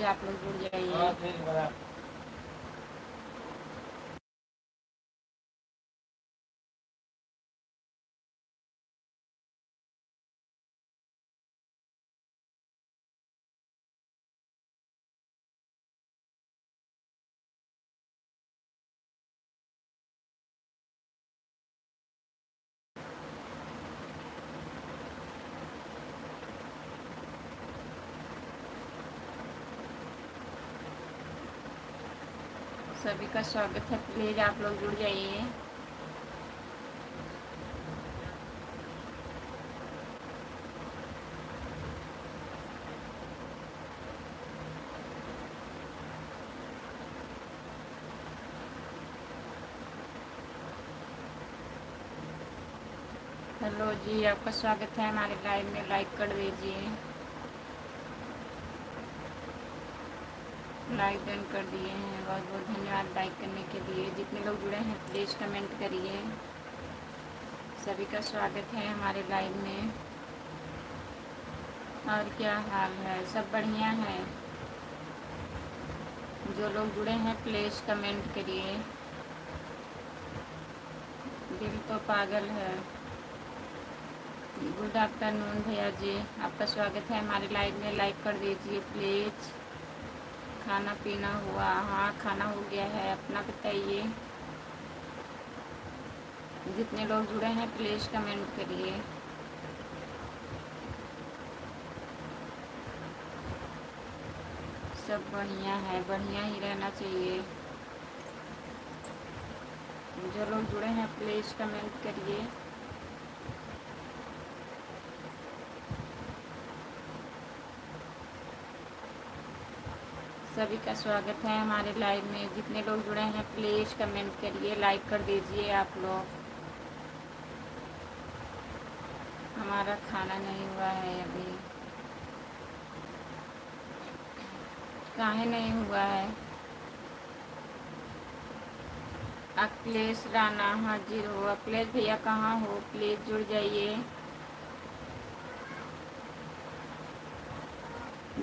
आप लोग जुड़ जाइए। सभी का स्वागत है, प्लीज़ आप लोग जुड़ जाइए। हेलो जी, आपका स्वागत है हमारे लाइव में। लाइक कर दीजिए। लाइक डन कर दिए हैं, बहुत बहुत धन्यवाद लाइक करने के लिए। जितने लोग जुड़े हैं प्लीज़ कमेंट करिए। सभी का स्वागत है हमारे लाइव में। और क्या हाल है, सब बढ़िया है? जो लोग जुड़े हैं प्लीज़ कमेंट करिए। दिल तो पागल है। गुड आफ्टरनून भैया जी, आपका स्वागत है हमारे लाइव में। लाइक कर दीजिए प्लीज़। खाना पीना हुआ? हाँ, खाना हो गया है। अपना बताइए। जितने लोग जुड़े हैं प्लीज़ कमेंट करिए। सब बढ़िया है, बढ़िया ही रहना चाहिए। जो लोग जुड़े हैं प्लीज़ कमेंट करिए। सभी का स्वागत है हमारे लाइव में। जितने लोग जुड़े हैं प्लीज़ कमेंट करिए, लाइक कर दीजिए आप लोग। हमारा खाना नहीं हुआ है अभी। काहे नहीं हुआ है? अखिलेश राणा हाजिर हो। अखिलेश भैया कहाँ हो? प्लीज़ जुड़ जाइए।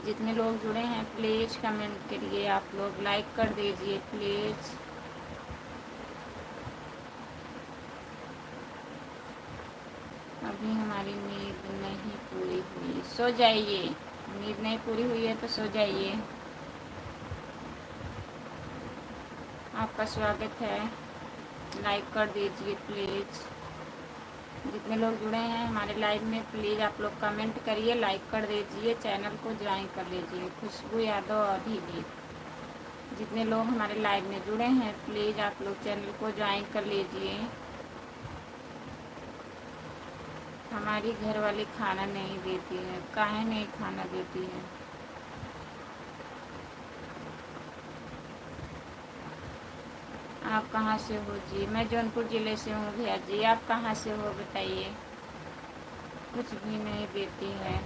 जितने लोग जुड़े हैं प्लीज़ कमेंट करिए आप लोग। लाइक कर दीजिए प्लीज़। अभी हमारी नींद नहीं पूरी हुई, सो जाइए। नींद नहीं पूरी हुई है तो सो जाइए। आपका स्वागत है, लाइक कर दीजिए प्लीज़। जितने लोग जुड़े हैं हमारे लाइव में प्लीज़ आप लोग कमेंट करिए, लाइक कर दीजिए, चैनल को ज्वाइन कर लीजिए। खुशबू यादव अभी भी। जितने लोग हमारे लाइव में जुड़े हैं प्लीज़ आप लोग चैनल को ज्वाइन कर लीजिए। हमारी घरवाली खाना नहीं देती है। काहे नहीं खाना देती है? आप कहाँ से हो जी? मैं जौनपुर ज़िले से हूँ भैया जी। आप कहाँ से हो बताइए? कुछ भी नहीं देती है।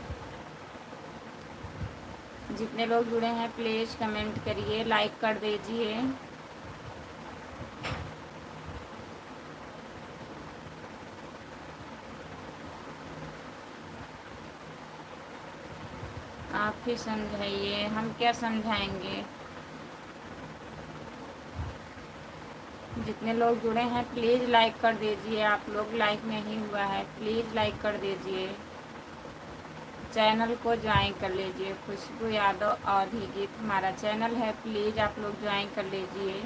जितने लोग जुड़े हैं प्लीज़ कमेंट करिए, लाइक कर दीजिए। आप ही समझाइए, हम क्या समझाएंगे? जितने लोग जुड़े हैं प्लीज़ लाइक कर दीजिए। आप लोग लाइक नहीं हुआ है, प्लीज़ लाइक कर दीजिए। चैनल को ज्वाइन कर लीजिए। खुशबू यादव आधी गीत हमारा चैनल है, प्लीज़ आप लोग ज्वाइन कर लीजिए।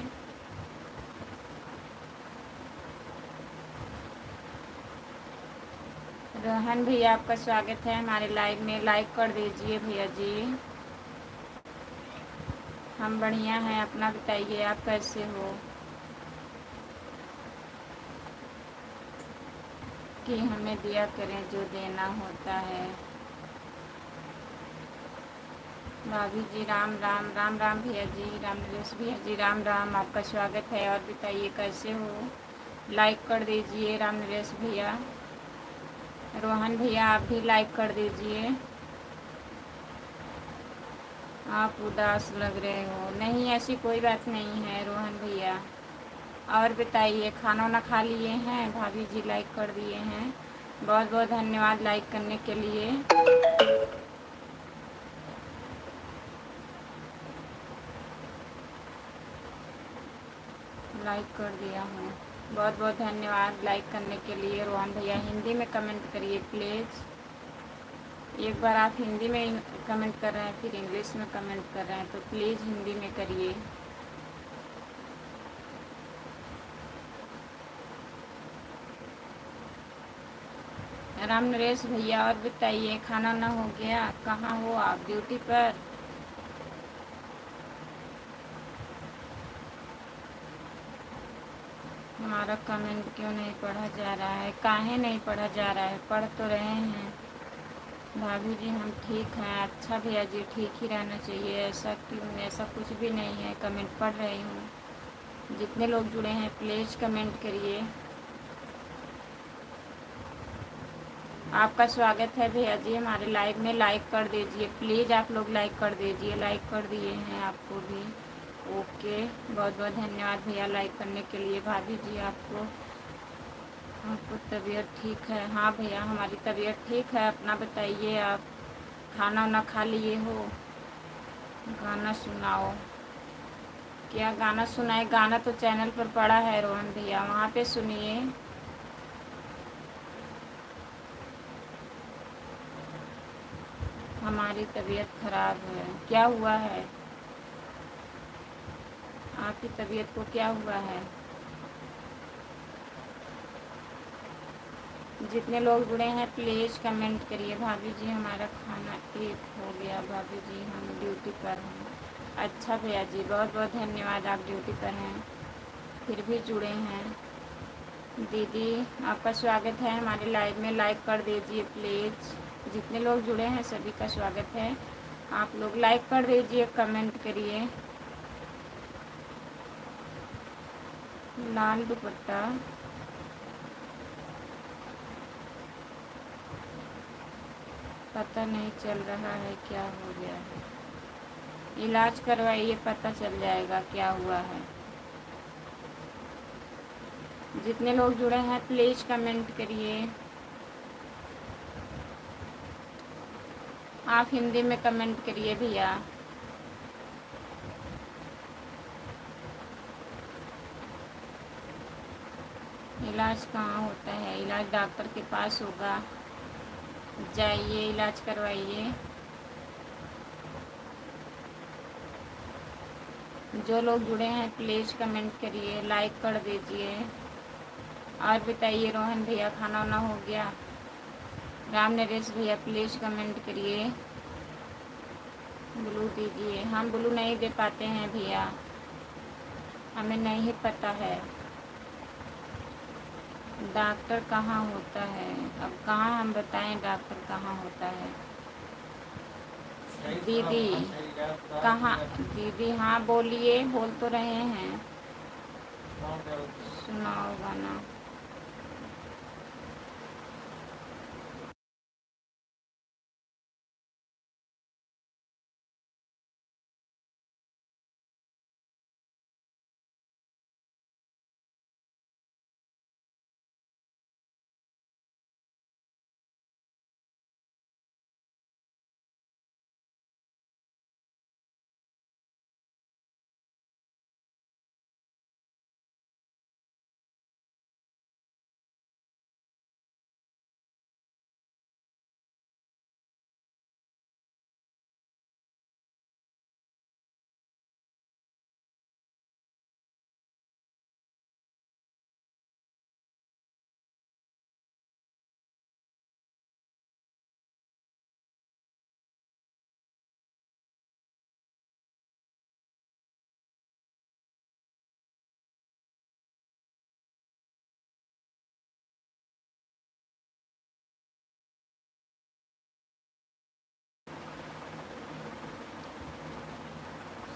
रोहन भैया आपका स्वागत है हमारे लाइव में। लाइक कर दीजिए भैया जी। हम बढ़िया हैं, अपना बताइए आप कैसे हो? कि हमें दिया करें जो देना होता है। भाभी जी राम राम। राम राम भैया जी। राम नरेश भैया जी राम राम। आपका स्वागत है। और बताइए कैसे हो? लाइक कर दीजिए राम नरेश भैया। रोहन भैया आप भी लाइक कर दीजिए। आप उदास लग रहे हो। नहीं, ऐसी कोई बात नहीं है रोहन भैया। और बताइए खाना वाना खा लिए हैं? भाभी जी लाइक कर दिए हैं, बहुत बहुत धन्यवाद लाइक करने के लिए। लाइक कर दिया हूँ। बहुत बहुत धन्यवाद लाइक करने के लिए। रोहन भैया हिंदी में कमेंट करिए प्लीज़। एक बार आप हिंदी में कमेंट कर रहे हैं, फिर इंग्लिश में कमेंट कर रहे हैं, तो प्लीज़ हिंदी में करिए। राम नरेश भैया और बताइए, खाना ना हो गया? कहाँ हो आप, ड्यूटी पर? हमारा कमेंट क्यों नहीं पढ़ा जा रहा है? काहे नहीं पढ़ा जा रहा है? पढ़ तो रहे हैं। भाभी जी हम ठीक हैं। अच्छा भैया जी, ठीक ही रहना चाहिए। ऐसा क्यों? ऐसा कुछ भी नहीं है, कमेंट पढ़ रही हूँ। जितने लोग जुड़े हैं प्लीज़ कमेंट करिए। आपका स्वागत है भैया जी हमारे लाइव में। लाइक कर दीजिए प्लीज़, आप लोग लाइक कर दीजिए। लाइक कर दिए हैं आपको भी, ओके। बहुत बहुत धन्यवाद भैया लाइक करने के लिए। भाभी जी आपको तबीयत ठीक है? हाँ भैया हमारी तबीयत ठीक है। अपना बताइए, आप खाना वाना खा लिए हो? गाना सुनाओ। क्या गाना सुनाए? गाना तो चैनल पर पड़ा है रोहन भैया, वहाँ पे सुनिए। हमारी तबीयत खराब है। क्या हुआ है? आपकी तबीयत को क्या हुआ है? जितने लोग जुड़े हैं प्लीज़ कमेंट करिए। भाभी जी हमारा खाना एक हो गया। भाभी जी हम ड्यूटी पर हैं। अच्छा भैया जी बहुत बहुत धन्यवाद, आप ड्यूटी पर हैं फिर भी जुड़े हैं। दीदी आपका स्वागत है हमारे लाइव में। लाइक कर दीजिए प्लीज़। जितने लोग जुड़े हैं सभी का स्वागत है। आप लोग लाइक कर दीजिए, कमेंट करिए। लाल दुपट्टा, पता नहीं चल रहा है क्या हो गया है। इलाज करवाइए, पता चल जाएगा क्या हुआ है। जितने लोग जुड़े हैं प्लीज़ कमेंट करिए। आप हिंदी में कमेंट करिए भैया। इलाज कहाँ होता है? इलाज डॉक्टर के पास होगा, जाइए इलाज करवाइए। जो लोग जुड़े हैं प्लीज़ कमेंट करिए, लाइक कर दीजिए। और बताइए रोहन भैया खाना वाना हो गया? राम नरेश भैया प्लीज़ कमेंट करिए। ब्लू दीजिए। हम ब्लू नहीं दे पाते हैं भैया, हमें नहीं पता है डॉक्टर कहाँ होता है। अब कहाँ हम बताएं डॉक्टर कहाँ होता है? दीदी कहाँ? दीदी हाँ बोलिए, बोल तो रहे हैं। सुनाओ गाना।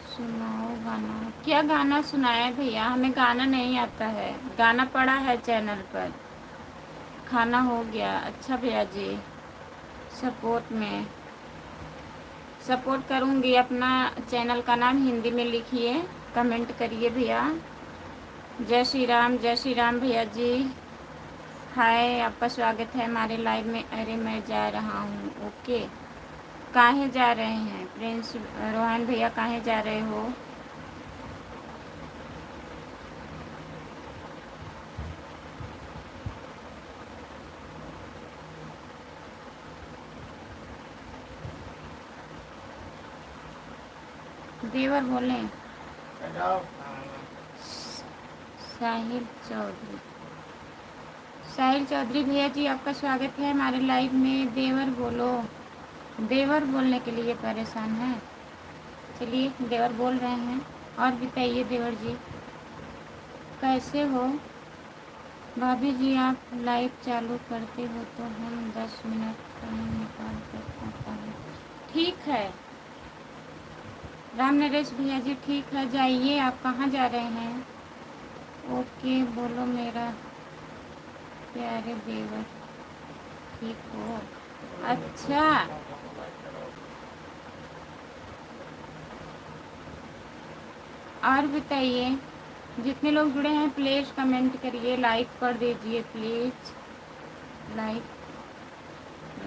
सुनाओ गाना। क्या गाना सुनाए भैया? हमें गाना नहीं आता है। गाना पड़ा है चैनल पर। खाना हो गया। अच्छा भैया जी, सपोर्ट में सपोर्ट करूँगी। अपना चैनल का नाम हिंदी में लिखिए, कमेंट करिए भैया। जय श्री राम भैया जी। हाय, आपका स्वागत है हमारे लाइव में। अरे मैं जा रहा हूँ, ओके। काहे जा रहे हैं प्रिंस रोहन भैया, काहे जा रहे हो? देवर बोले। साहिल चौधरी। साहिल चौधरी भैया जी, आपका स्वागत है हमारे लाइव में। देवर बोलो। देवर बोलने के लिए परेशान है। चलिए, देवर बोल रहे हैं। और बताइए देवर जी, कैसे हो? भाभी जी, आप लाइव चालू करते हो तो हम 10 मिनट टाइम निकाल कर आता हूँ। ठीक है राम नरेश भैया जी, ठीक है, जाइए। आप कहाँ जा रहे हैं? ओके बोलो मेरा प्यारे देवर, ठीक हो? अच्छा, और बताइए, जितने लोग जुड़े हैं प्लीज़ कमेंट करिए, लाइक कर दीजिए प्लीज़। लाइक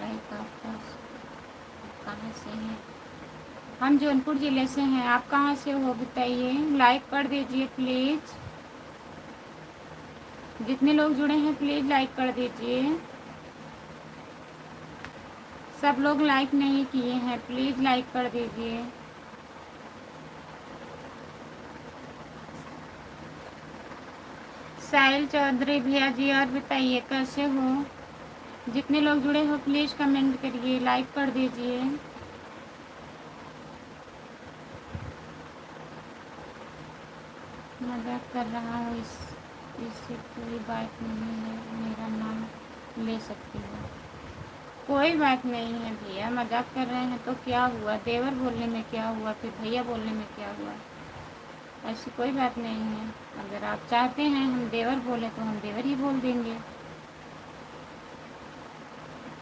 लाइक आपका कहाँ से हैं? हम जौनपुर ज़िले से हैं। आप कहाँ से हो बताइए? लाइक कर दीजिए प्लीज़। जितने लोग जुड़े हैं प्लीज़ लाइक कर दीजिए। सब लोग लाइक नहीं किए हैं, प्लीज़ लाइक कर दीजिए। साहिल चौधरी भैया जी, और बताइए कैसे हो? जितने लोग जुड़े हो प्लीज़ कमेंट करिए, लाइक कर दीजिए। मजाक कर रहा हूँ, इससे कोई बात नहीं है, मेरा नाम ले सकती हो। कोई बात नहीं है भैया, मजाक कर रहे हैं तो क्या हुआ? देवर बोलने में क्या हुआ? फिर भैया बोलने में क्या हुआ? ऐसी कोई बात नहीं है। अगर आप चाहते हैं हम देवर बोले तो हम देवर ही बोल देंगे।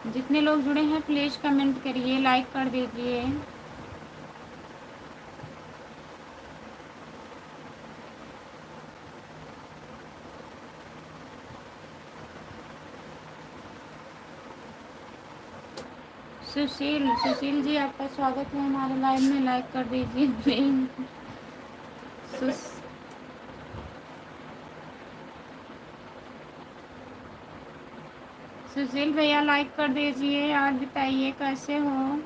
जितने लोग जुड़े हैं प्लीज़ कमेंट करिए, लाइक कर दीजिए। सुशील जी, आपका स्वागत है हमारे लाइव में, लाइक कर दीजिए प्लीज। सुशील भैया लाइक कर दीजिए। और बताइए कैसे हो?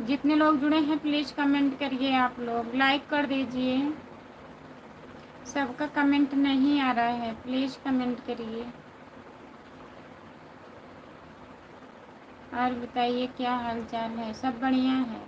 जितने लोग जुड़े हैं प्लीज़ कमेंट करिए, आप लोग लाइक कर दीजिए। सबका कमेंट नहीं आ रहा है, प्लीज़ कमेंट करिए। और बताइए क्या हाल चाल है? सब बढ़िया है?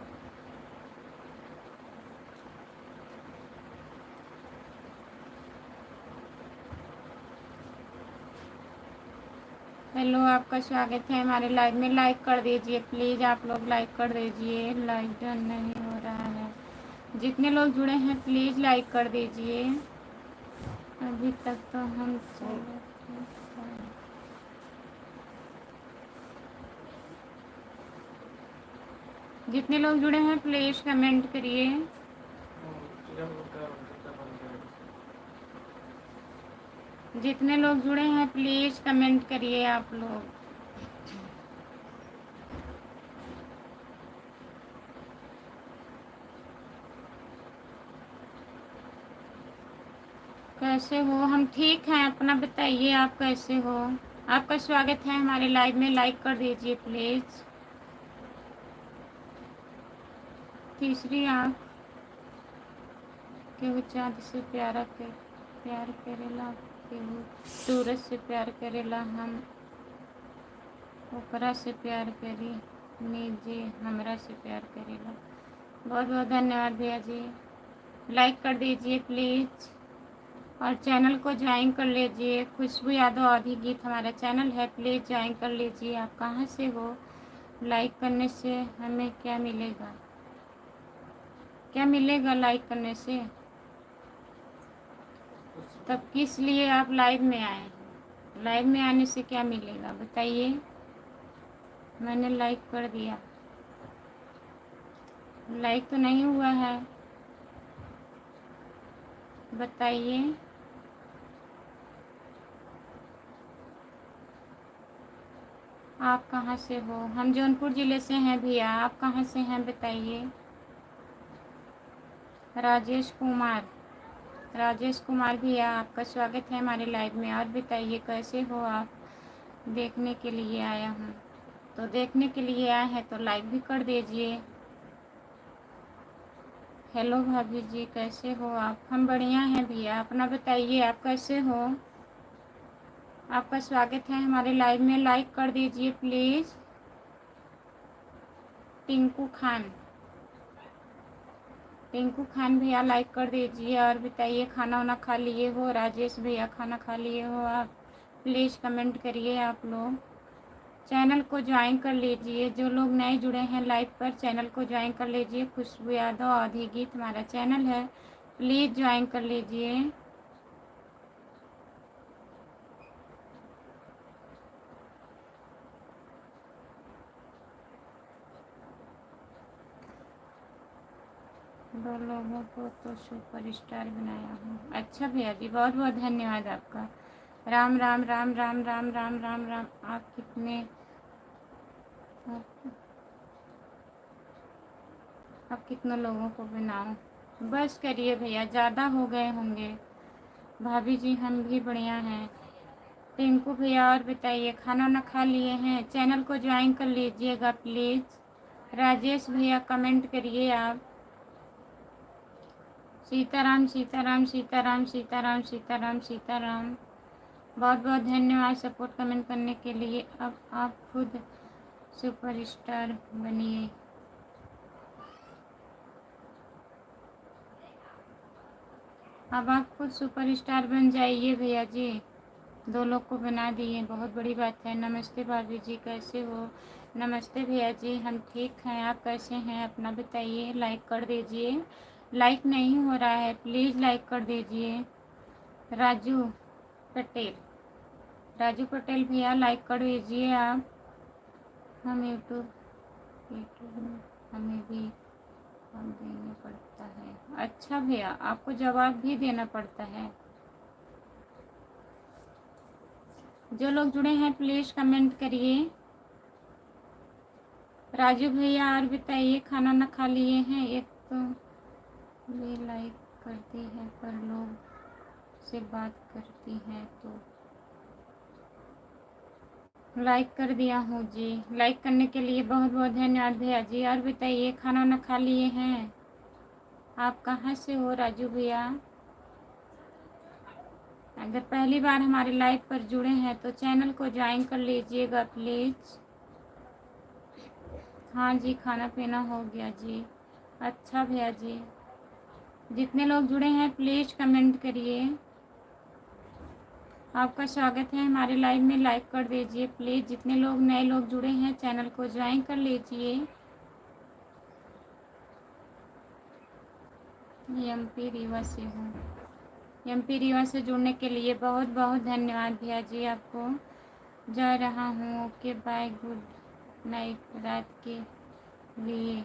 हेलो, आपका स्वागत है हमारे लाइव में, लाइक कर दीजिए प्लीज़। आप लोग लाइक कर दीजिए, लाइक डन नहीं हो रहा है। जितने लोग जुड़े हैं प्लीज़ लाइक कर दीजिए। अभी तक तो हम चले थे। जितने लोग जुड़े हैं प्लीज़ कमेंट करिए। जितने लोग जुड़े हैं प्लीज़ कमेंट करिए आप लोग। कैसे हो? हम ठीक हैं, अपना बताइए आप कैसे हो? आपका स्वागत है हमारे लाइव में, लाइक कर दीजिए प्लीज़। तीसरी आँख केहू चाँद से प्यार करेला, केहू सूरज से प्यार करेला, हम ओकरा से प्यार करी जे हमरा से प्यार करेला। बहुत बहुत धन्यवाद भैया जी। लाइक कर दीजिए प्लीज़ और चैनल को ज्वाइन कर लीजिए। खुशबू यादव आदि गीत हमारा चैनल है, प्लीज़ ज्वाइन कर लीजिए। आप कहाँ से हो? लाइक करने से हमें क्या मिलेगा? क्या मिलेगा लाइक करने से? तब किस लिए आप लाइव में आए? लाइव में आने से क्या मिलेगा बताइए? मैंने लाइक कर दिया, लाइक तो नहीं हुआ है, बताइए। आप कहाँ से हो? हम जौनपुर ज़िले से हैं भैया। आप कहाँ से हैं बताइए? राजेश कुमार, राजेश कुमार भैया, आपका स्वागत है हमारे लाइव में। और बताइए कैसे हो आप? देखने के लिए आया हूँ, तो देखने के लिए आए हैं तो लाइक भी कर दीजिए। हेलो भाभी जी, कैसे हो आप? हम बढ़िया हैं भैया, अपना बताइए आप कैसे हो? आपका स्वागत है हमारे लाइव में, लाइक कर दीजिए प्लीज़। टिंकू खान, टिंकू खान भैया लाइक कर दीजिए। और बताइए खाना वाना खा लिए हो? राजेश भैया खाना खा लिए हो आप? प्लीज़ कमेंट करिए आप लोग। चैनल को ज्वाइन कर लीजिए, जो लोग नए जुड़े हैं लाइव पर चैनल को ज्वाइन कर लीजिए। खुशबू यादव आधी गीत हमारा चैनल है, प्लीज़ ज्वाइन कर लीजिए। दो लोगों को तो सुपर स्टार बनाया हूँ। अच्छा भैया जी, बहुत बहुत धन्यवाद आपका। राम राम राम राम राम राम राम राम। आप कितने अब कितने लोगों को बनाऊं? बस करिए भैया, ज़्यादा हो गए होंगे। भाभी जी हम भी बढ़िया हैं। टिंकू भैया और बताइए खाना ना खा लिए हैं? चैनल को ज्वाइन कर लीजिएगा प्लीज़। राजेश भैया कमेंट करिए आप। सीताराम सीताराम सीताराम सीताराम सीताराम सीताराम। बहुत बहुत धन्यवाद सपोर्ट कमेंट करने के लिए। अब आप खुद सुपरस्टार बनिए। अब आप खुद सुपरस्टार बन जाइए भैया जी। दो लोग को बना दिए, बहुत बड़ी बात है। नमस्ते भाभी जी, कैसे हो? नमस्ते भैया जी, हम ठीक हैं, आप कैसे हैं? अपना बताइए। लाइक कर दीजिए, लाइक नहीं हो रहा है, प्लीज़ लाइक कर दीजिए। राजू पटेल, राजू पटेल भैया लाइक कर दीजिए आप। हम यूट्यूब में हमें भी जवाब देना पड़ता है। अच्छा भैया, आपको जवाब भी देना पड़ता है। जो लोग जुड़े हैं प्लीज़ कमेंट करिए। राजू भैया और बताइए खाना ना खा लिए हैं? एक तो वे लाइक करती है पर लोग से बात करती हैं तो लाइक कर दिया हूँ जी। लाइक करने के लिए बहुत बहुत धन्यवाद भैया जी। और बताइए खाना ना खा लिए हैं? आप कहाँ से हो राजू भैया? अगर पहली बार हमारे लाइव पर जुड़े हैं तो चैनल को ज्वाइन कर लीजिएगा प्लीज़। हाँ जी, खाना पीना हो गया जी। अच्छा भैया जी, जितने लोग जुड़े हैं प्लीज़ कमेंट करिए। आपका स्वागत है हमारे लाइव में, लाइक कर दीजिए प्लीज़। जितने लोग नए लोग जुड़े हैं चैनल को ज्वाइन कर लीजिए। एमपी रीवा से हूँ। एमपी रीवा से जुड़ने के लिए बहुत बहुत धन्यवाद भैया जी आपको। जा रहा हूँ, ओके बाय, गुड नाइट। रात के लिए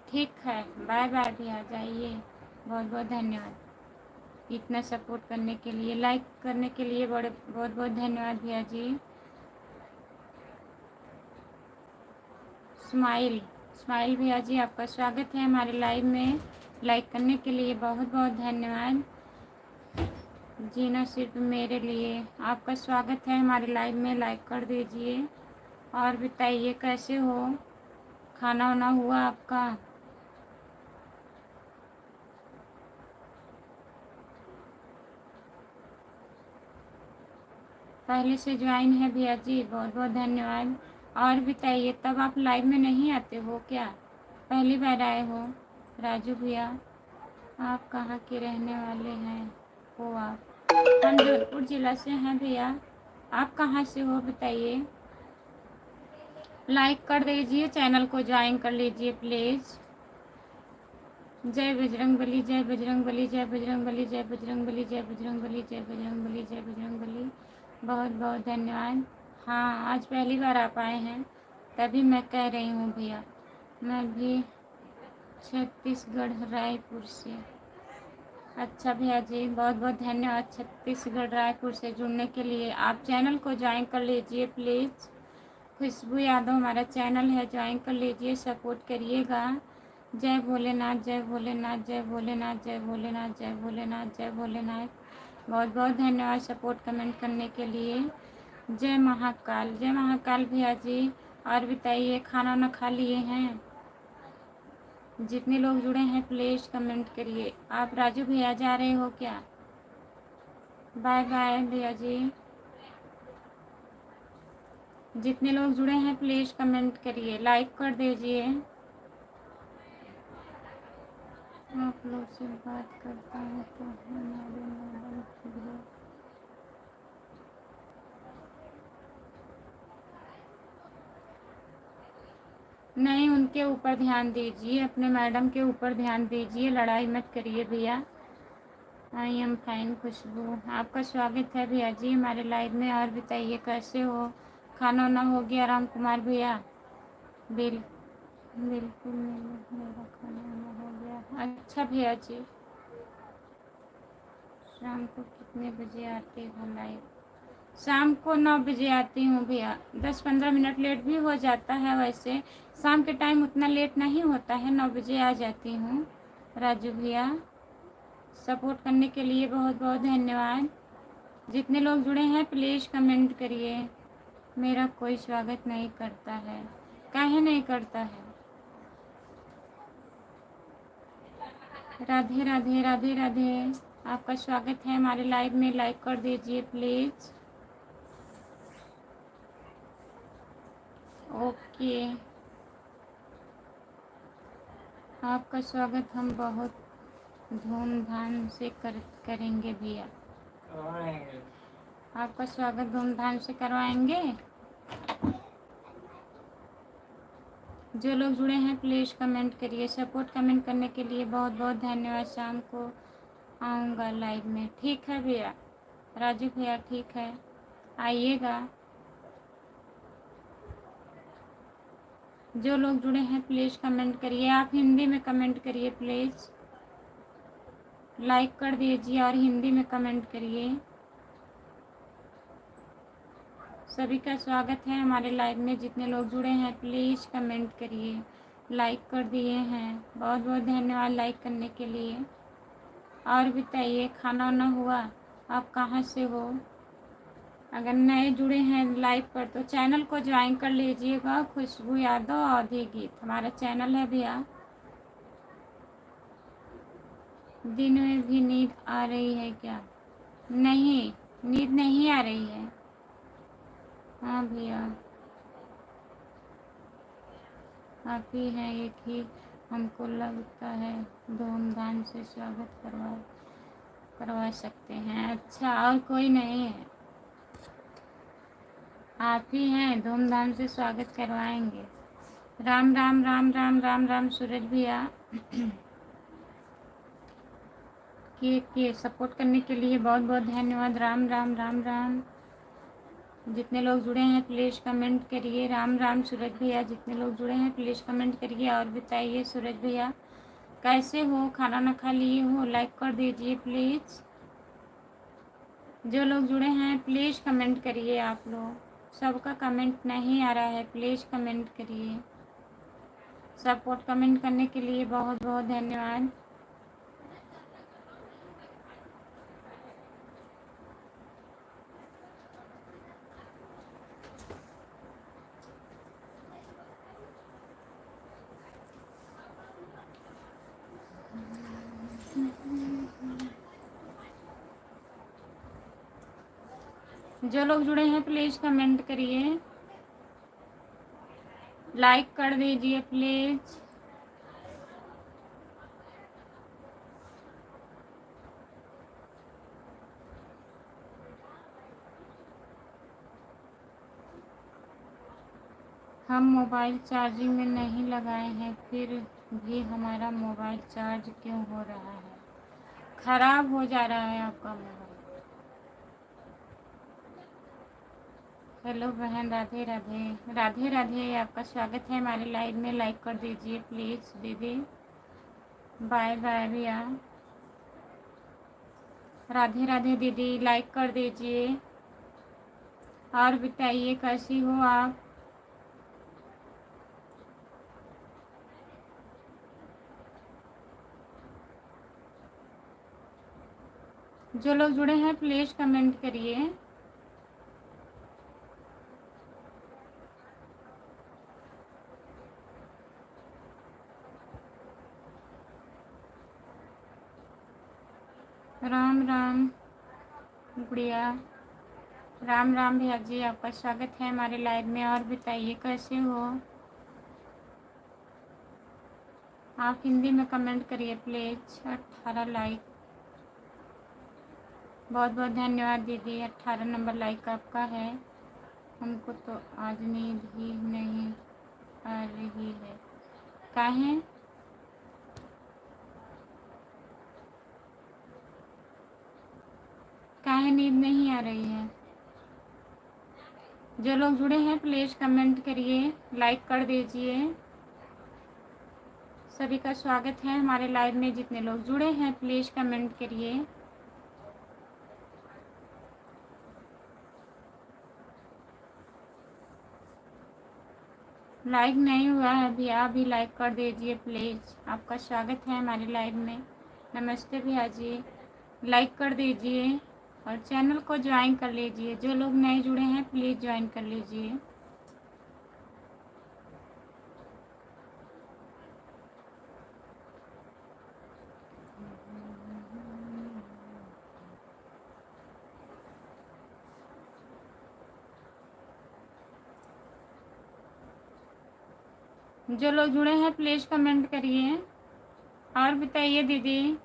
ठीक है, बाय बाय भैया, जाइए। बहुत बहुत धन्यवाद इतना सपोर्ट करने के लिए, लाइक करने के लिए बड़े बहुत बहुत धन्यवाद भैया जी। स्माइल, स्माइल भैया जी आपका स्वागत है हमारे लाइव में, लाइक करने के लिए बहुत बहुत धन्यवाद। जीना सिर्फ मेरे लिए, आपका स्वागत है हमारे लाइव में, लाइक कर दीजिए। और बताइए कैसे हो? खाना वाना हुआ आपका? पहले से ज्वाइन है भैया जी, बहुत बहुत धन्यवाद। और बताइए तब आप लाइव में नहीं आते हो क्या? पहली बार आए हो? राजू भैया आप कहाँ के रहने वाले हैं हो आप? हम जोधपुर ज़िला से हैं भैया। आप कहाँ से हो बताइए? लाइक कर दीजिए, चैनल को ज्वाइन कर लीजिए प्लीज़। जय बजरंग बली, जय बजरंग बली, जय बजरंग बली, जय बजरंग बली, जय बजरंग बली, जय बजरंग बली, जय बजरंग बली। बहुत बहुत धन्यवाद। हाँ, आज पहली बार आप आए हैं तभी मैं कह रही हूँ भैया। मैं भी छत्तीसगढ़ रायपुर से। अच्छा भैया जी, बहुत बहुत धन्यवाद छत्तीसगढ़ रायपुर से जुड़ने के लिए। आप चैनल को ज्वाइन कर लीजिए प्लीज़। खुशबू यादव हमारा चैनल है, ज्वाइन कर लीजिए, सपोर्ट करिएगा। जय भोलेनाथ, जय भोलेनाथ, जय भोलेनाथ, जय भोलेनाथ, जय भोलेनाथ, जय भोलेनाथ। बहुत बहुत धन्यवाद सपोर्ट कमेंट करने के लिए। जय महाकाल, जय महाकाल भैया जी। और बताइए, खाना वाना खा लिए हैं? जितने लोग जुड़े हैं प्लीज़ कमेंट करिए। आप राजू भैया जा रहे हो क्या? बाय बाय भैया जी। जितने लोग जुड़े हैं प्लीज़ कमेंट करिए, लाइक कर दीजिए। आप लोग से बात करता हूँ तो हमारे मोबाइल भी नहीं, उनके ऊपर ध्यान दीजिए, अपने मैडम के ऊपर ध्यान दीजिए, लड़ाई मत करिए भैया। आई एम फाइन खुशबू, आपका स्वागत है भैया जी हमारे लाइव में। और बताइए कैसे हो? खाना वाना हो गया राम कुमार भैया? बिल्कुल मेरा खाना वाना हो गया। अच्छा भैया जी, शाम को कितने बजे आते हो लाइव? शाम को 9 बजे आती हूँ भैया। 10-15 मिनट लेट भी हो जाता है, वैसे शाम के टाइम उतना लेट नहीं होता है, 9 बजे आ जाती हूँ। राजू भैया सपोर्ट करने के लिए बहुत बहुत धन्यवाद। जितने लोग जुड़े हैं प्लीज़ कमेंट करिए। मेरा कोई स्वागत नहीं करता है, काहे नहीं करता है? राधे राधे, राधे राधे। आपका स्वागत है हमारे लाइव में, लाइक कर दीजिए प्लीज़। ओके, आपका स्वागत हम बहुत धूमधाम से करेंगे भैया। आपका स्वागत धूमधाम से करवाएंगे। जो लोग जुड़े हैं प्लीज़ कमेंट करिए। सपोर्ट कमेंट करने के लिए बहुत बहुत धन्यवाद। शाम को आऊँगा लाइव में, ठीक है भैया? राजू भैया ठीक है, आइएगा। जो लोग जुड़े हैं प्लीज़ कमेंट करिए। आप हिंदी में कमेंट करिए प्लीज़, लाइक कर दीजिए और हिंदी में कमेंट करिए। सभी का स्वागत है हमारे लाइव में। जितने लोग जुड़े हैं प्लीज़ कमेंट करिए। लाइक कर दिए हैं, बहुत बहुत धन्यवाद लाइक करने के लिए। और बताइए, खाना वाना हुआ? आप कहाँ से हो? अगर नए जुड़े हैं लाइव पर तो चैनल को ज्वाइन कर लीजिएगा। खुशबू यादव अवधी गीत हमारा चैनल है भैया। दिन में भी नींद आ रही है क्या? नहीं, नींद नहीं आ रही है। हाँ भैया, आप ही हैं एक ही, हमको लगता है धूमधाम से स्वागत करवा सकते हैं। अच्छा, और कोई नहीं है? आप ही हैं, धूमधाम से स्वागत करवाएंगे। राम राम राम राम राम राम सूरज भैया के सपोर्ट करने के लिए बहुत बहुत धन्यवाद। राम राम राम राम। जितने लोग जुड़े हैं प्लीज़ कमेंट करिए। राम राम सूरज भैया। जितने लोग जुड़े हैं प्लीज़ कमेंट करिए। और बताइए सूरज भैया कैसे हो? खाना ना खा लिए हो? लाइक कर दीजिए प्लीज़। जो लोग जुड़े हैं प्लीज़ कमेंट करिए। आप लोग सबका कमेंट नहीं आ रहा है, प्लीज़ कमेंट करिए। सपोर्ट कमेंट करने के लिए बहुत बहुत धन्यवाद। जो लोग जुड़े हैं प्लीज़ कमेंट करिए, लाइक कर दीजिए प्लीज़। हम मोबाइल चार्जिंग में नहीं लगाए हैं, फिर भी हमारा मोबाइल चार्ज क्यों हो रहा है? ख़राब हो जा रहा है आपका मोबाइल। हेलो बहन, राधे राधे, राधे राधे। आपका स्वागत है हमारे लाइव में, लाइक कर दीजिए प्लीज़ दीदी। बाय बाय भैया। राधे राधे दीदी, लाइक कर दीजिए। और बताइए कैसी हो आप? जो लोग जुड़े हैं प्लीज़ कमेंट करिए। राम राम गुड़िया, राम राम भैया जी, आपका स्वागत है हमारे लाइव में। और बताइए कैसे हो आप? हिंदी में कमेंट करिए प्लीज़। 18 लाइक, बहुत बहुत धन्यवाद दीदी। 18 नंबर लाइक आपका है। हमको तो आज नींद ही नहीं आ रही है। काहे? काहे नींद नहीं आ रही है? जो लोग जुड़े हैं प्लीज़ कमेंट करिए, लाइक कर दीजिए। सभी का स्वागत है हमारे लाइव में। जितने लोग जुड़े हैं प्लीज़ कमेंट करिए। लाइक नहीं हुआ है भैया, अभी लाइक कर दीजिए प्लीज़। आपका स्वागत है हमारे लाइव में। नमस्ते भैया जी, लाइक कर दीजिए और चैनल को ज्वाइन कर लीजिए। जो लोग नए जुड़े हैं प्लीज़ ज्वाइन कर लीजिए। जो लोग जुड़े हैं प्लीज़ कमेंट करिए। और बताइए दीदी।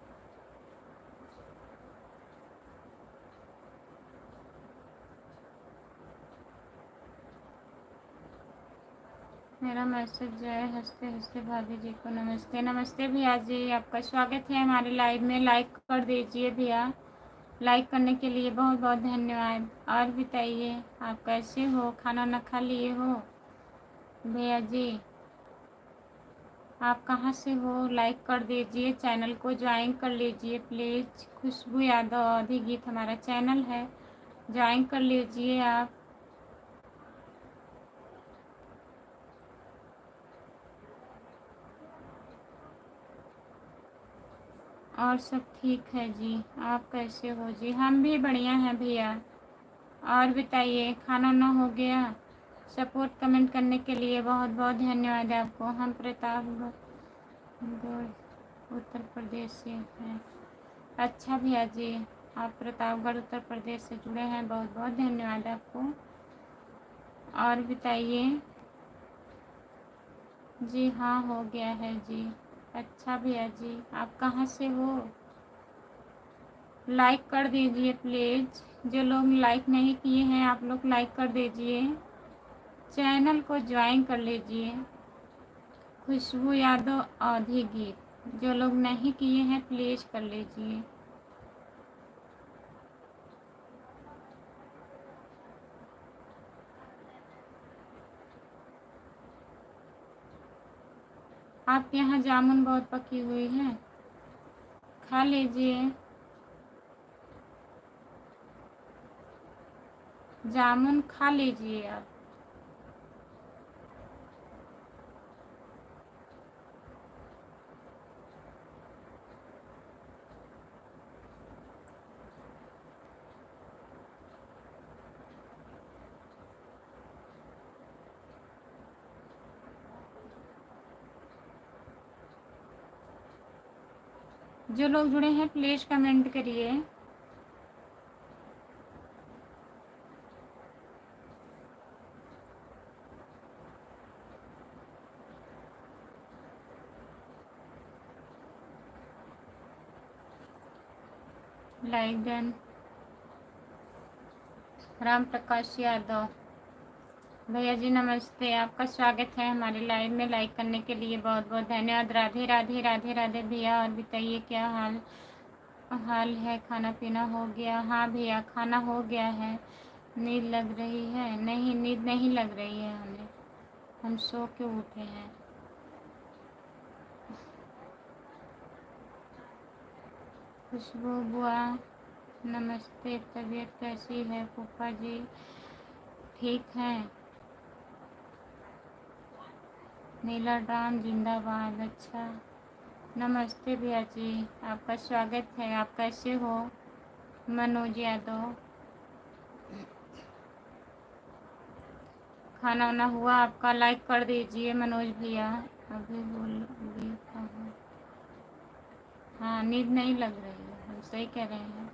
मेरा मैसेज जाए हंसते हंसते भाभी जी को नमस्ते। नमस्ते भैया जी, आपका स्वागत है हमारे लाइव में। लाइक कर दीजिए भैया। लाइक करने के लिए बहुत बहुत धन्यवाद। और बताइए आप कैसे हो? खाना न खा लिए हो भैया जी? आप कहाँ से हो? लाइक कर दीजिए, चैनल को ज्वाइन कर लीजिए प्लीज़। खुशबू यादव अवधी गीत हमारा चैनल है, ज्वाइन कर लीजिए आप। और सब ठीक है जी, आप कैसे हो जी? हम भी बढ़िया हैं भैया। और बताइए खाना ना हो गया? सपोर्ट कमेंट करने के लिए बहुत बहुत धन्यवाद आपको। हम प्रतापगढ़ उत्तर प्रदेश से हैं। अच्छा भैया जी, आप प्रतापगढ़ उत्तर प्रदेश से जुड़े हैं, बहुत बहुत धन्यवाद आपको। और बताइए। जी हाँ हो गया है जी। अच्छा भैया जी, आप कहाँ से हो? लाइक कर दीजिए प्लीज़। जो लोग लाइक नहीं किए हैं आप लोग लाइक कर दीजिए, चैनल को ज्वाइन कर लीजिए। खुशबू यादव अवधी गीत, जो लोग नहीं किए हैं प्लीज़ कर लीजिए। आपके यहाँ जामुन बहुत पकी हुई है, खा लीजिए। जामुन खा लीजिए आप। जो लोग जुड़े हैं प्लीज़ कमेंट करिए। Like done. राम प्रकाश यादव भैया जी नमस्ते, आपका स्वागत है हमारे लाइव में। लाइक करने के लिए बहुत बहुत धन्यवाद। राधे राधे राधे राधे भैया। और बताइए क्या हाल हाल है? खाना पीना हो गया? हाँ भैया खाना हो गया है। नींद लग रही है? नहीं, नींद नहीं लग रही है हमें, हम सो के उठे हैं। खुशबू बुआ नमस्ते, तबीयत कैसी है? फूफा जी ठीक हैं? नीला ड्राम जिंदाबाद। अच्छा नमस्ते भैया जी, आपका स्वागत है। आप कैसे हो? मनोज यादव। खाना वाना हुआ आपका? लाइक कर दीजिए मनोज भैया। अभी बोल कहाँ? हाँ, नींद नहीं लग रही है, हम सही कह रहे हैं।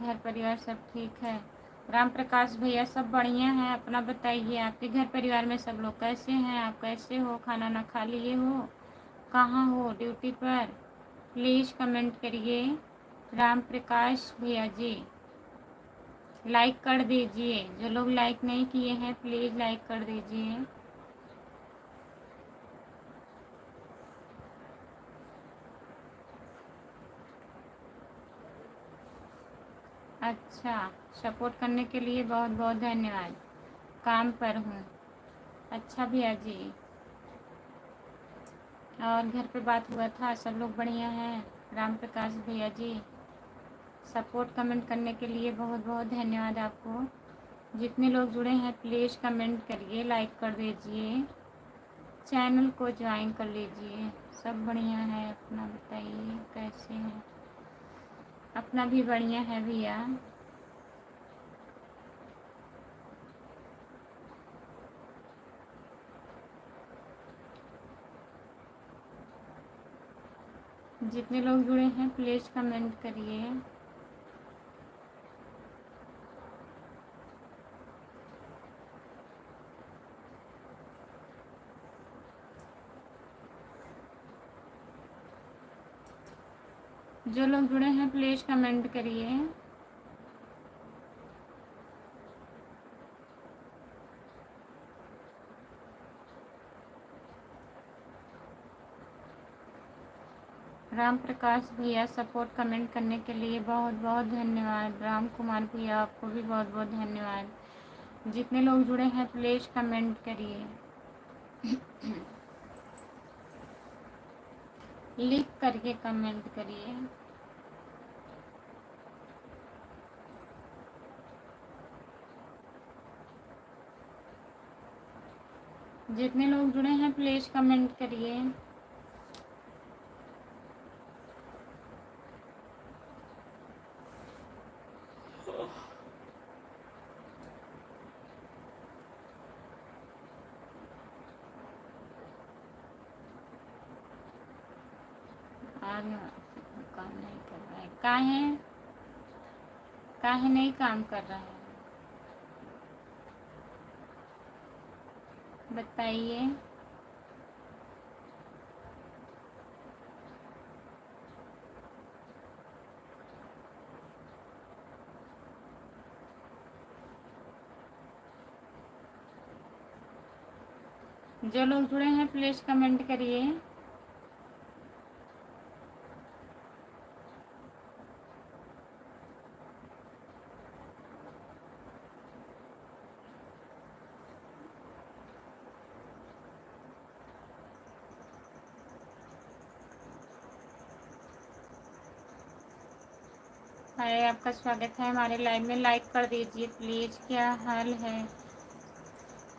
घर परिवार सब ठीक है? राम प्रकाश भैया सब बढ़िया हैं। अपना बताइए, आपके घर परिवार में सब लोग कैसे हैं? आप कैसे हो? खाना ना खा लिए हो? कहाँ हो? ड्यूटी पर? प्लीज़ कमेंट करिए। राम प्रकाश भैया जी लाइक कर दीजिए। जो लोग लाइक नहीं किए हैं प्लीज़ लाइक कर दीजिए। अच्छा, सपोर्ट करने के लिए बहुत बहुत धन्यवाद। काम पर हूँ। अच्छा भैया जी, और घर पे बात हुआ था, सब लोग बढ़िया हैं? राम प्रकाश भैया जी, सपोर्ट कमेंट करने के लिए बहुत बहुत धन्यवाद आपको। जितने लोग जुड़े हैं प्लीज़ कमेंट करिए, लाइक कर दीजिए, चैनल को ज्वाइन कर लीजिए। सब बढ़िया है? अपना बताइए कैसे हैं? अपना भी बढ़िया है भैया। जितने लोग जुड़े हैं प्लीज़ कमेंट करिए। जो लोग जुड़े हैं प्लीज़ कमेंट करिए। राम प्रकाश भैया सपोर्ट कमेंट करने के लिए बहुत बहुत धन्यवाद। राम कुमार भैया आपको भी बहुत बहुत धन्यवाद। जितने लोग जुड़े हैं प्लीज़ कमेंट करिए। लिख करके कमेंट करिए। जितने लोग जुड़े हैं प्लीज़ कमेंट करिए। आज काम नहीं कर रहा है? काहे नहीं काम कर रहा है बताइए। जो लोग जुड़े हैं प्लीज़ कमेंट करिए। हाय, आपका स्वागत है हमारे लाइव में। लाइक कर दीजिए प्लीज़। क्या हाल है?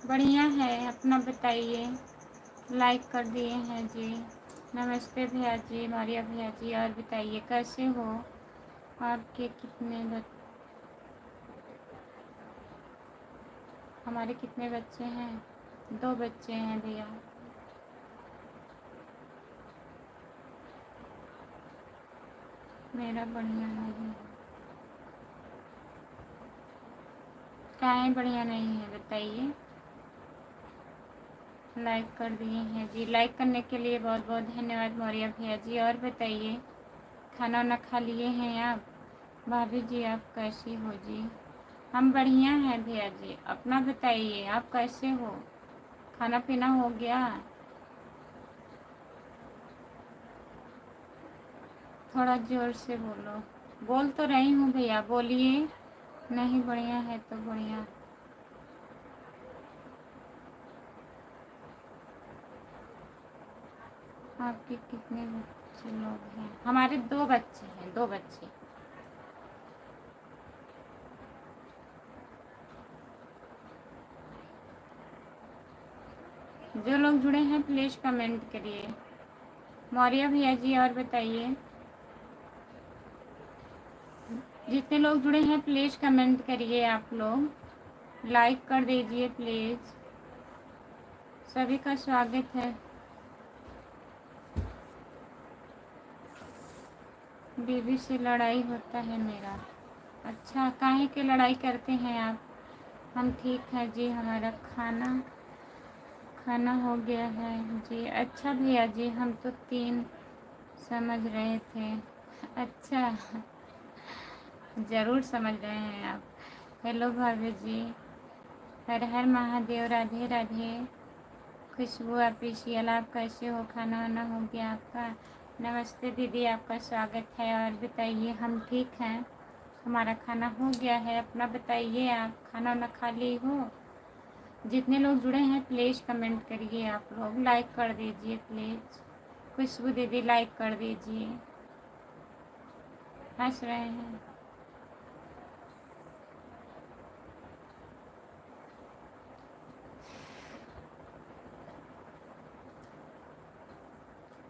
बढ़िया है, अपना बताइए। लाइक कर दिए हैं जी। नमस्ते भैया जी, मारिया भैया जी। और बताइए कैसे हो? आपके कितने हमारे कितने बच्चे हैं? 2 बच्चे हैं भैया। मेरा बढ़िया नहीं है। काहे बढ़िया नहीं है बताइए। लाइक कर दिए हैं जी। लाइक करने के लिए बहुत बहुत धन्यवाद मौर्य भैया जी। और बताइए, खाना वाना खा लिए हैं आप? भाभी जी आप कैसी हो जी? हम बढ़िया हैं भैया जी। अपना बताइए, आप कैसे हो? खाना पीना हो गया? थोड़ा ज़ोर से बोलो। बोल तो रही हूँ भैया, बोलिए। नहीं बढ़िया है तो बढ़िया। आपके कितने बच्चे लोग हैं? हमारे 2 बच्चे हैं, 2 बच्चे। जो लोग जुड़े हैं प्लीज़ कमेंट करिए। मौर्य भैया जी और बताइए। जितने लोग जुड़े हैं प्लीज़ कमेंट करिए, आप लोग लाइक कर दीजिए प्लीज़। सभी का स्वागत है। बीवी से लड़ाई होता है मेरा। अच्छा, काहे की लड़ाई करते हैं आप? हम ठीक है जी, हमारा खाना हो गया है जी। अच्छा भैया जी, हम तो 3 समझ रहे थे। अच्छा, ज़रूर समझ रहे हैं आप। हेलो भाभी जी, हर हर महादेव, राधे राधे। खुशबू ऑफिशियल, आप कैसे हो? खाना वाना हो गया आपका? नमस्ते दीदी, आपका स्वागत है। और बताइए, हम ठीक हैं, हमारा खाना हो गया है। अपना बताइए, आप खाना वाना खा ली हो? जितने लोग जुड़े हैं प्लीज़ कमेंट करिए, आप लोग लाइक कर दीजिए प्लीज़। खुशबू दीदी लाइक कर दीजिए। हंस रहे हैं।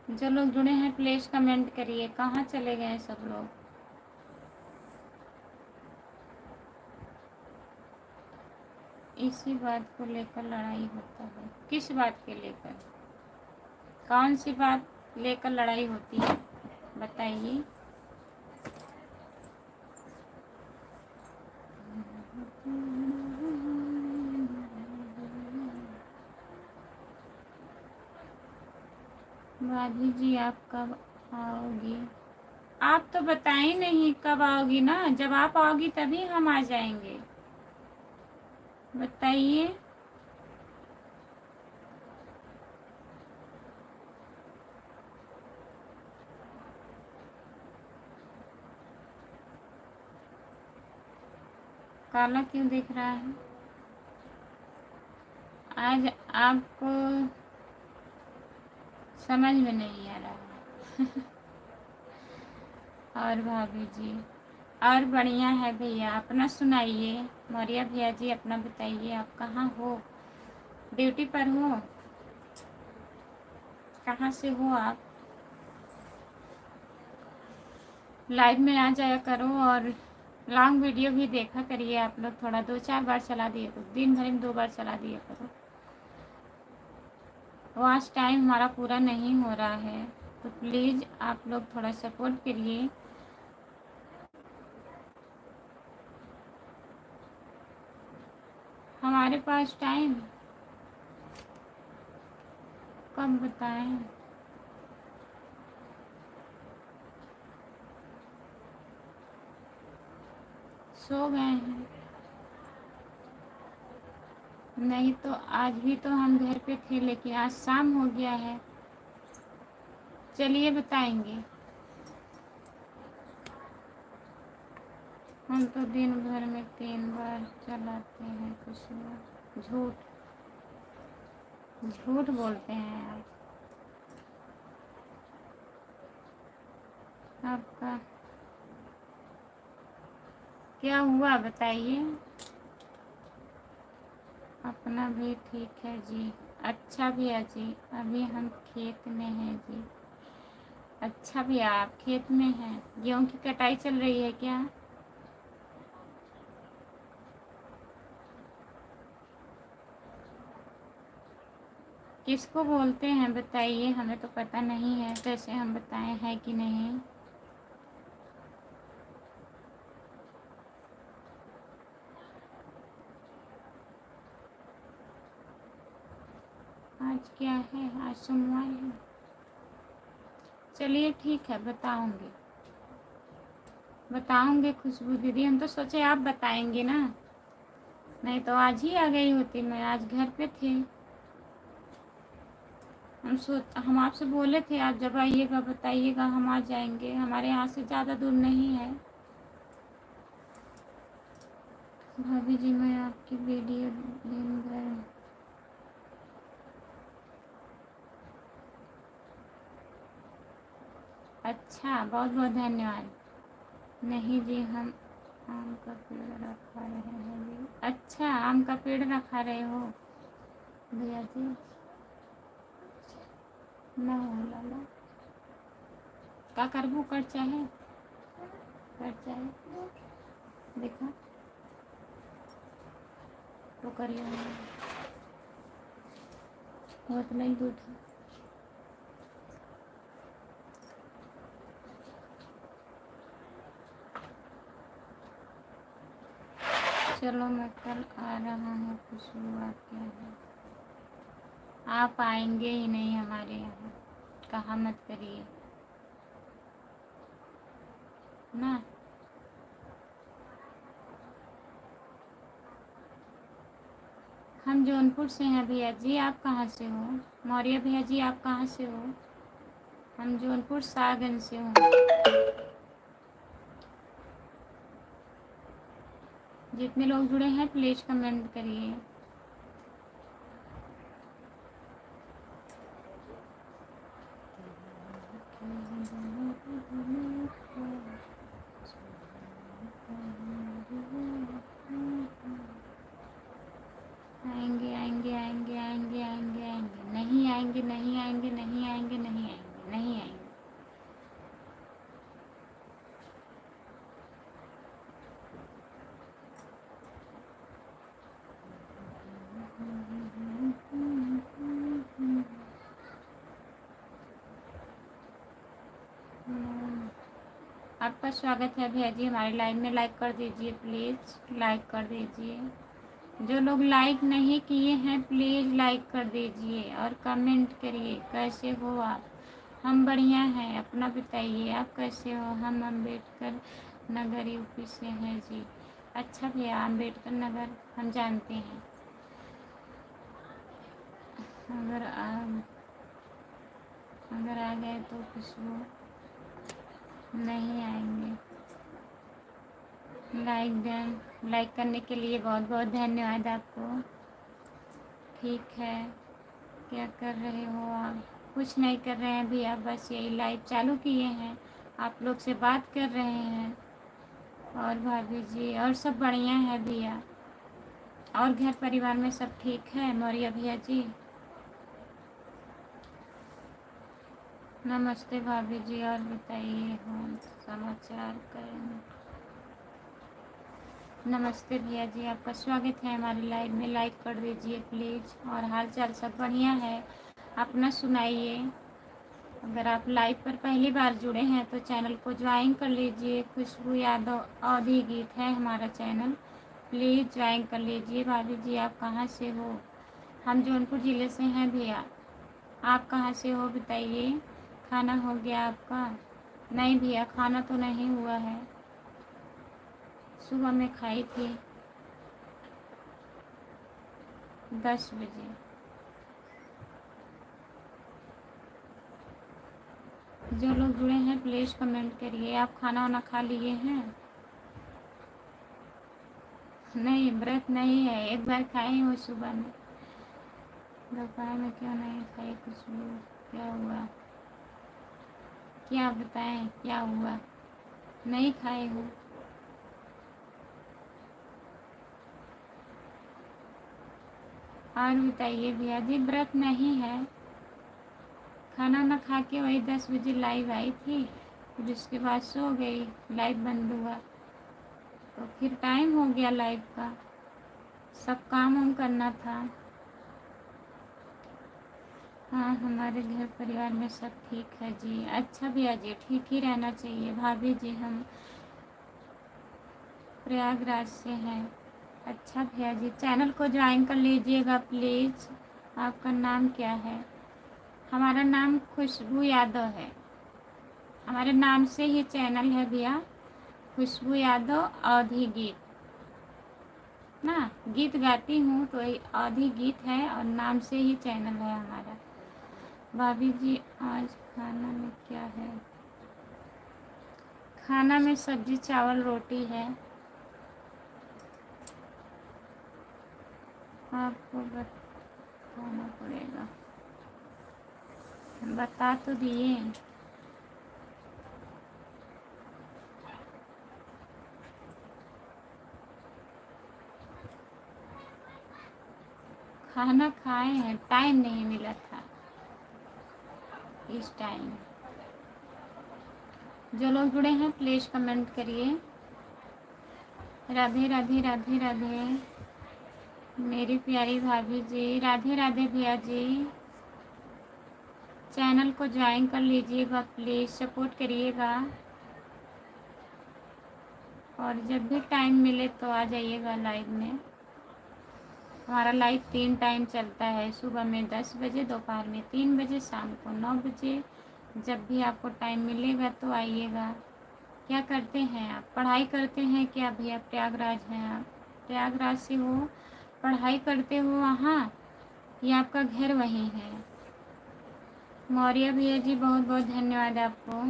जो लोग जुड़े हैं प्लीज़ कमेंट करिए। कहाँ चले गए सब लोग? इसी बात को लेकर लड़ाई होता है। किस बात के लेकर? कौन सी बात लेकर लड़ाई होती है, बताइए। भाभी जी, आप कब आओगी? आप तो बताई नहीं कब आओगी ना। जब आप आओगी तभी हम आ जाएंगे, बताइए। काला क्यों दिख रहा है? आज आपको समझ में नहीं आ रहा है। और भाभी जी, और बढ़िया है भैया, अपना सुनाइए। मौर्या भैया जी, अपना बताइए, आप कहाँ हो? ड्यूटी पर हो? कहाँ से हो आप? लाइव में आ जाया करो और लॉन्ग वीडियो भी देखा करिए आप लोग। थोड़ा 2-4 बार चला दिया करो, दिन भर में 2 बार चला दिया करो। वॉच टाइम हमारा पूरा नहीं हो रहा है, तो प्लीज़ आप लोग थोड़ा सपोर्ट करिए। हमारे पास टाइम कब बताएं? सो गए हैं? नहीं तो आज भी तो हम घर पे थे, लेकिन आज शाम हो गया है। चलिए बताएंगे। हम तो दिन भर में 3 बार चलाते हैं कुछ। झूठ झूठ बोलते हैं आप। आपका क्या हुआ बताइए। अपना भी ठीक है जी। अच्छा भैया जी, अभी हम खेत में हैं जी। अच्छा भैया, आप खेत में हैं? गेहूँ की कटाई चल रही है क्या? किसको बोलते हैं बताइए, हमें तो पता नहीं है। कैसे हम बताएं है कि नहीं? आज क्या है? आज सोमवार है। चलिए ठीक है, बताऊंगे खुशबू दीदी। हम तो सोचे आप बताएंगे ना, नहीं तो आज ही आ गई होती मैं। आज घर पे थे। हम आपसे बोले थे आप जब आइएगा बताइएगा, हम आ जाएंगे। हमारे यहाँ से ज़्यादा दूर नहीं है। भाभी जी, मैं आपकी वीडियो दिन भर। अच्छा, बहुत बहुत धन्यवाद। नहीं जी, हम आम का पेड़ रखा रहे हैं जी। अच्छा, आम का पेड़ रखा रहे हो भैया जी? ना हो लाला का करबू कर चाहे। देखो तो करिए बहुत नहीं गुड। चलो मैं कल आ रहा हूँ, खुशबू आप क्या है, आप आएंगे ही नहीं हमारे यहाँ, कहा मत करिए ना। हम जौनपुर से हैं भैया जी, आप कहाँ से हो? मौर्य भैया जी आप कहाँ से हो? हम जौनपुर सागंज से हूँ। जितने लोग जुड़े हैं प्लीज़ कमेंट करिए। आएंगे आएंगे आएंगे आएंगे आएंगे आएंगे, नहीं आएंगे नहीं आएंगे नहीं आएंगे नहीं आएंगे नहीं आएंगे। आपका स्वागत है भैया जी हमारे लाइव में, लाइक कर दीजिए प्लीज़, लाइक कर दीजिए। जो लोग लाइक नहीं किए हैं प्लीज़ लाइक कर दीजिए और कमेंट करिए कैसे हो आप। हम बढ़िया हैं, अपना बताइए आप कैसे हो। हम अम्बेडकर नगर यूपी से हैं जी। अच्छा भैया, अम्बेडकर नगर हम जानते हैं। अगर आ गए तो खुशबू नहीं आएंगे। लाइक करने के लिए बहुत बहुत धन्यवाद आपको। ठीक है, क्या कर रहे हो आप? कुछ नहीं कर रहे हैं भैया, बस यही लाइव चालू किए हैं, आप लोग से बात कर रहे हैं। और भाभी जी और सब बढ़िया है भैया, और घर परिवार में सब ठीक है मौर्य भैया जी? नमस्ते भाभी जी, और बताइए हम समाचार करें। नमस्ते भैया जी, आपका स्वागत है हमारी लाइव में, लाइक कर दीजिए प्लीज़। और हाल चाल सब बढ़िया है, अपना सुनाइए। अगर आप लाइव पर पहली बार जुड़े हैं तो चैनल को ज्वाइन कर लीजिए। खुशबू यादव अवधी गीत है हमारा चैनल, प्लीज़ ज्वाइन कर लीजिए। भाभी जी आप कहाँ से हो? हम जौनपुर ज़िले से हैं भैया, आप कहाँ से हो बताइए। खाना हो गया आपका? नहीं भैया, खाना तो नहीं हुआ है, सुबह में खाई थी 10 बजे। जो लोग जुड़े हैं प्लीज़ कमेंट करिए। आप खाना वाना खा लिए हैं? नहीं, व्रत नहीं है, एक बार खाई हूँ सुबह में। दोपहर में क्यों नहीं खाई खुशबू, क्या हुआ? क्या बताएं क्या हुआ? नहीं खाई हूँ। और बताइए भैया जी, व्रत नहीं है, खाना ना खा के वही 10 बजे लाइव आई थी, फिर उसके बाद सो गई, लाइव बंद हुआ तो फिर टाइम हो गया लाइव का, सब काम हम करना था। हाँ, हमारे घर परिवार में सब ठीक है जी। अच्छा भैया जी, ठीक ही रहना चाहिए। भाभी जी हम प्रयागराज से हैं। अच्छा भैया जी, चैनल को ज्वाइन कर लीजिएगा प्लीज़। आपका नाम क्या है? हमारा नाम खुशबू यादव है, हमारे नाम से ही चैनल है भैया, खुशबू यादव अवधी गीत ना। गीत गाती हूँ तो अवधी गीत है और नाम से ही चैनल है हमारा। भाभी जी आज खाना में क्या है? खाना में सब्जी चावल रोटी है। आपको बताना पड़ेगा, बता तो दिए। खाना खाए हैं, टाइम नहीं मिला था इस टाइम। जो लोग जुड़े हैं प्लीज़ कमेंट करिए। राधे राधे राधे राधे मेरी प्यारी भाभी जी, राधे राधे भैया जी। चैनल को ज्वाइन कर लीजिएगा प्लीज़, सपोर्ट करिएगा और जब भी टाइम मिले तो आ जाइएगा लाइव में। हमारा लाइव 3 टाइम चलता है, सुबह में 10 बजे, दोपहर में 3 बजे, शाम को 9 बजे। जब भी आपको टाइम मिलेगा तो आइएगा। क्या करते हैं आप? पढ़ाई करते हैं क्या भैया? प्रयागराज हैं आप? प्रयागराज से हो, पढ़ाई करते हो वहाँ या आपका घर वहीं है? मौर्य भैया जी बहुत बहुत धन्यवाद आपको।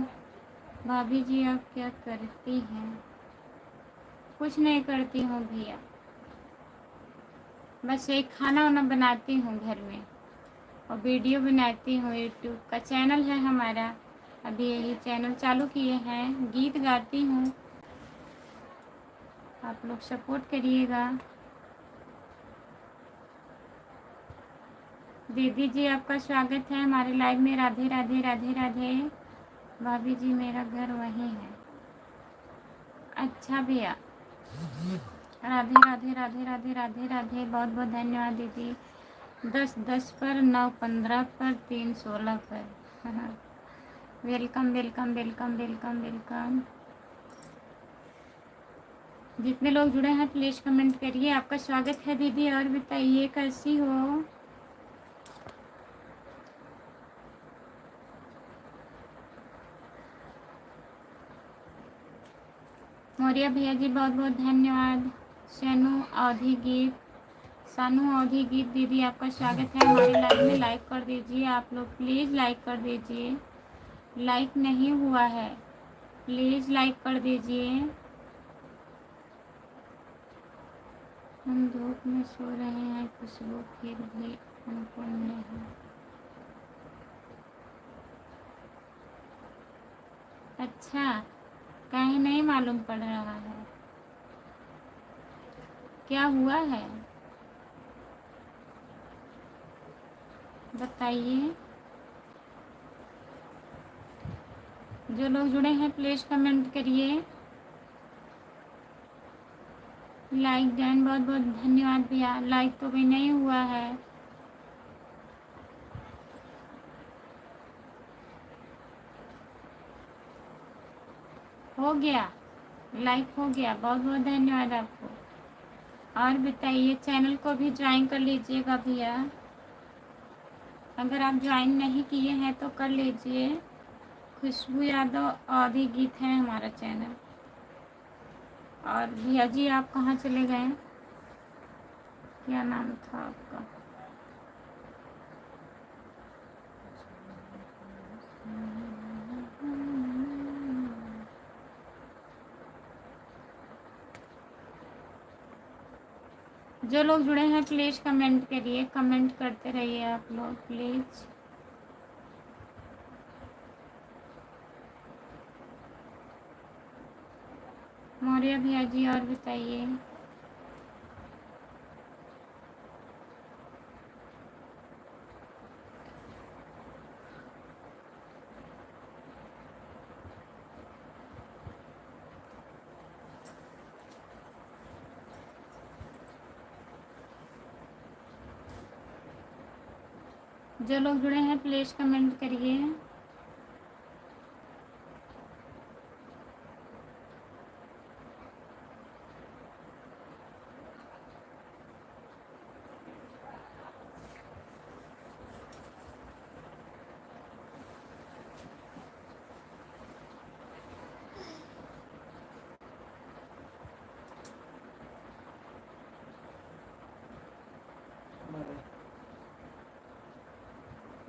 भाभी जी आप क्या करती हैं? कुछ नहीं करती हूँ भैया, बस एक खाना वाना बनाती हूँ घर में और वीडियो बनाती हूँ। यूट्यूब का चैनल है हमारा, अभी यही चैनल चालू किए हैं। गीत गाती हूँ, आप लोग सपोर्ट करिएगा। दीदी जी आपका स्वागत है हमारे लाइव में। राधे राधे राधे राधे। भाभी जी मेरा घर वहीं है। अच्छा भैया, राधे राधे राधे राधे राधे राधे। बहुत बहुत धन्यवाद दीदी। 10-10 पर, 9-15 पर, 3-16 पर। Welcome welcome welcome welcome welcome. जितने लोग जुड़े हैं प्लीज़ कमेंट करिए। आपका स्वागत है दीदी। और बताइए कैसी हो? मौर्य भैया जी बहुत बहुत धन्यवाद। सानू अवधि गीत दीदी आपका स्वागत है हमारे लाइव में। लाइक कर दीजिए आप लोग प्लीज़, लाइक कर दीजिए। लाइक नहीं हुआ है, प्लीज़ लाइक कर दीजिए। हम धूप में सो रहे हैं खुशबू, फिर भी हमको नहीं। अच्छा, कहीं नहीं मालूम पड़ रहा है? क्या हुआ है बताइए। जो लोग जुड़े हैं प्लीज़ कमेंट करिए। लाइक डन, बहुत बहुत धन्यवाद भैया। लाइक तो भी नहीं हुआ है। हो गया, लाइक हो गया। बहुत बहुत धन्यवाद आपको। और बताइए, चैनल को भी ज्वाइन कर लीजिएगा भैया। अगर आप ज्वाइन नहीं किए हैं तो कर लीजिए। खुशबू यादव अवधि गीत है हमारा चैनल। और भैया जी आप कहाँ चले गए? क्या नाम था आपका? जो लोग जुड़े हैं प्लीज़ कमेंट करिए, कमेंट करते रहिए आप लोग प्लीज़। मौर्य भैया जी और बताइए। जो लोग जुड़े हैं प्लीज़ कमेंट करिए।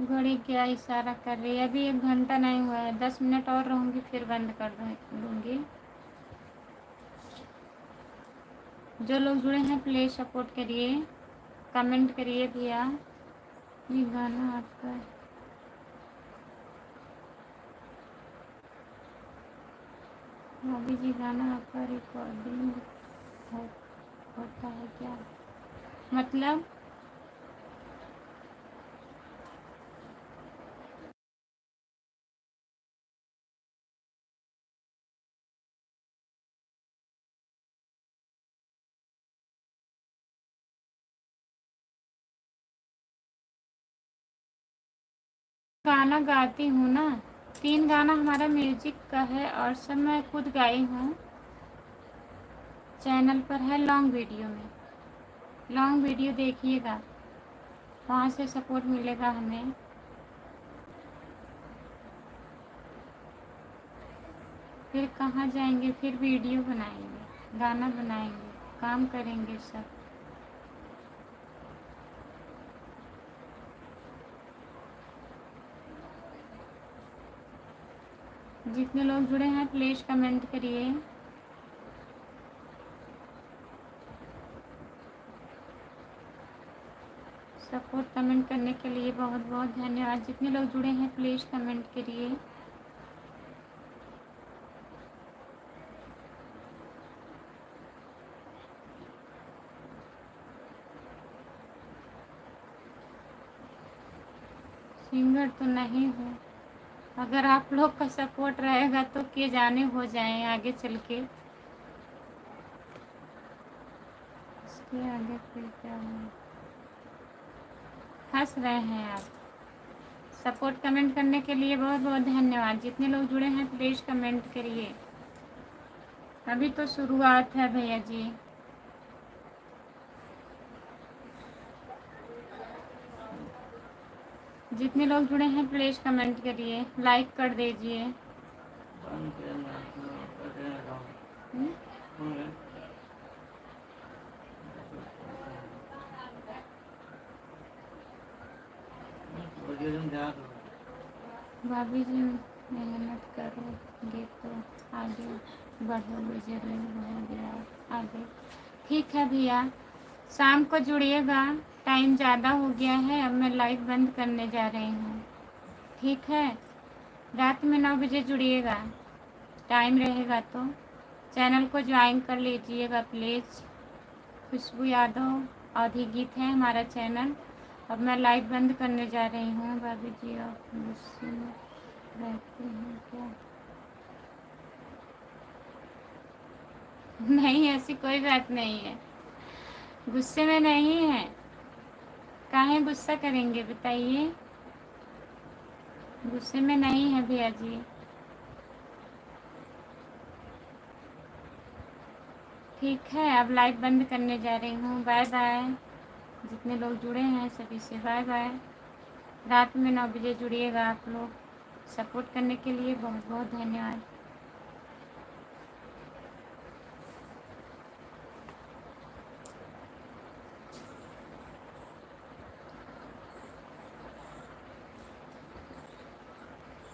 घड़ी क्या इशारा कर रही है? अभी 1 घंटा नहीं हुआ है, 10 मिनट और रहूँगी फिर बंद कर दूँगी। जो लोग जुड़े हैं प्लीज़ सपोर्ट करिए, कमेंट करिए भैया। ये गाना आपका है? भाभी जी गाना आपका रिकॉर्डिंग होता है क्या? मतलब गाना गाती हूँ ना, 3 गाना हमारा म्यूजिक का है और सब मैं खुद गाई हूँ। चैनल पर है लॉन्ग वीडियो में, लॉन्ग वीडियो देखिएगा, वहाँ से सपोर्ट मिलेगा हमें। फिर कहाँ जाएंगे, फिर वीडियो बनाएंगे, गाना बनाएंगे, काम करेंगे सब। जितने लोग जुड़े हैं प्लीज़ कमेंट करिए। सपोर्ट कमेंट करने के लिए बहुत बहुत धन्यवाद। जितने लोग जुड़े हैं प्लीज़ कमेंट करिए। सिंगर तो नहीं हूँ, अगर आप लोग का सपोर्ट रहेगा तो किए जाने हो जाएं आगे चल के। इसके आगे फिर क्या है, हंस रहे हैं आप। सपोर्ट कमेंट करने के लिए बहुत बहुत धन्यवाद। जितने लोग जुड़े हैं प्लीज़ कमेंट करिए। अभी तो शुरुआत है भैया जी। जितने लोग जुड़े हैं प्लीज़ कमेंट करिए, लाइक कर दीजिए। भाभी जी मेहनत करोगे तो आगे बढ़ोगे जरूर, बढ़ोगे आगे। ठीक है भैया, शाम को जुड़िएगा, टाइम ज़्यादा हो गया है, अब मैं लाइव बंद करने जा रही हूँ। ठीक है, रात में 9 बजे जुड़िएगा, टाइम रहेगा तो। चैनल को ज्वाइन कर लीजिएगा प्लीज़। खुशबू यादव अवधी गीत है हमारा चैनल। अब मैं लाइव बंद करने जा रही हूँ। भाभी जी आप गुस्से में रहते हैं क्या? नहीं, ऐसी कोई बात नहीं है, गुस्से में नहीं है। काहे गुस्सा करेंगे बताइए, गुस्से में नहीं है भैया जी। ठीक है, अब लाइव बंद करने जा रही हूँ। Bye bye. जितने लोग जुड़े हैं सभी से बाय बाय। रात में 9 बजे जुड़िएगा आप लोग। सपोर्ट करने के लिए बहुत बहुत धन्यवाद।